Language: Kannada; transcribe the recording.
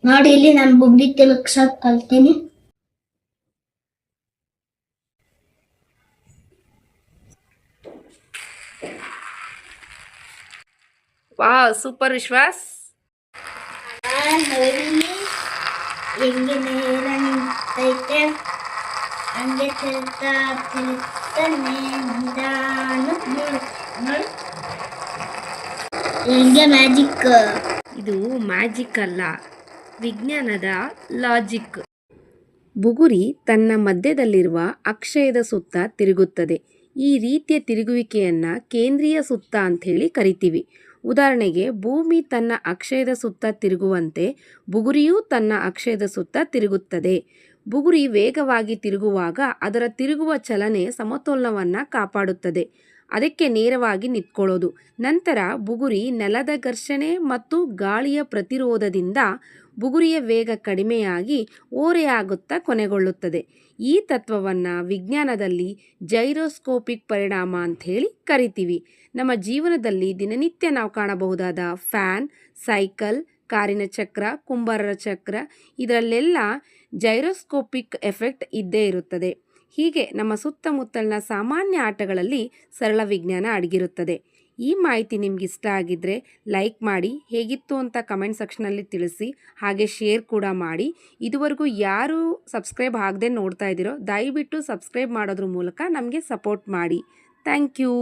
ನೋಡಿ ಇಲ್ಲಿ ನಾನು ಬುಗ್ಗಿ ತಿರುಗ್ಸಕ್ ಕಲ್ತೀನಿ. ವಾವ್, ಸೂಪರ್ ವಿಶ್ವಾಸ್. ನೋಡಿ ಹೆಂಗೆ ನೇರ ನಿಂತೈತೆ, ಹಂಗೆ ತಿರುಗ್ತಾ ತಿರುಗ್ತಾನೆ ನಿಧಾನ. ನೋಡಿ ಹೆಂಗೆ ಮ್ಯಾಜಿಕ್. ಇದು ಮ್ಯಾಜಿಕ್ ಅಲ್ಲ, ವಿಜ್ಞಾನದ ಲಾಜಿಕ್. ಬುಗುರಿ ತನ್ನ ಮಧ್ಯದಲ್ಲಿರುವ ಅಕ್ಷಯದ ಸುತ್ತ ತಿರುಗುತ್ತದೆ. ಈ ರೀತಿಯ ತಿರುಗುವಿಕೆಯನ್ನು ಕೇಂದ್ರೀಯ ಸುತ್ತ ಅಂಥೇಳಿ ಕರಿತೀವಿ. ಉದಾಹರಣೆಗೆ, ಭೂಮಿ ತನ್ನ ಅಕ್ಷಯದ ಸುತ್ತ ತಿರುಗುವಂತೆ ಬುಗುರಿಯೂ ತನ್ನ ಅಕ್ಷಯದ ಸುತ್ತ ತಿರುಗುತ್ತದೆ. ಬುಗುರಿ ವೇಗವಾಗಿ ತಿರುಗುವಾಗ ಅದರ ತಿರುಗುವ ಚಲನೆ ಸಮತೋಲನವನ್ನು ಕಾಪಾಡುತ್ತದೆ. ಅದಕ್ಕೆ ನೇರವಾಗಿ ನಿಂತ್ಕೊಳ್ಳೋದು. ನಂತರ ಬುಗುರಿ ನೆಲದ ಘರ್ಷಣೆ ಮತ್ತು ಗಾಳಿಯ ಪ್ರತಿರೋಧದಿಂದ ಬುಗುರಿಯ ವೇಗ ಕಡಿಮೆಯಾಗಿ ಓರೆಯಾಗುತ್ತಾ ಕೊನೆಗೊಳ್ಳುತ್ತದೆ. ಈ ತತ್ವವನ್ನು ವಿಜ್ಞಾನದಲ್ಲಿ ಜೈರೋಸ್ಕೋಪಿಕ್ ಪರಿಣಾಮ ಅಂಥೇಳಿ ಕರಿತೀವಿ. ನಮ್ಮ ಜೀವನದಲ್ಲಿ ದಿನನಿತ್ಯ ನಾವು ಕಾಣಬಹುದಾದ ಫ್ಯಾನ್, ಸೈಕಲ್, ಕಾರಿನ ಚಕ್ರ, ಕುಂಬಾರರ ಚಕ್ರ, ಇದರಲ್ಲೆಲ್ಲ ಜೈರೋಸ್ಕೋಪಿಕ್ ಎಫೆಕ್ಟ್ ಇದ್ದೇ ಇರುತ್ತದೆ. ಹೀಗೆ ನಮ್ಮ ಸುತ್ತಮುತ್ತಲಿನ ಸಾಮಾನ್ಯ ಆಟಗಳಲ್ಲಿ ಸರಳ ವಿಜ್ಞಾನ ಅಡಗಿರುತ್ತದೆ. ಈ ಮಾಹಿತಿ ನಿಮ್ಗೆ ಇಷ್ಟ ಆಗಿದ್ದರೆ ಲೈಕ್ ಮಾಡಿ, ಹೇಗಿತ್ತು ಅಂತ ಕಮೆಂಟ್ ಸೆಕ್ಷನಲ್ಲಿ ತಿಳಿಸಿ, ಹಾಗೆ ಶೇರ್ ಕೂಡ ಮಾಡಿ. ಇದುವರೆಗೂ ಯಾರು ಸಬ್ಸ್ಕ್ರೈಬ್ ಆಗದೆ ನೋಡ್ತಾ ಇದ್ದೀರೋ ದಯವಿಟ್ಟು ಸಬ್ಸ್ಕ್ರೈಬ್ ಮಾಡೋದ್ರ ಮೂಲಕ ನಮಗೆ ಸಪೋರ್ಟ್ ಮಾಡಿ. Thank you.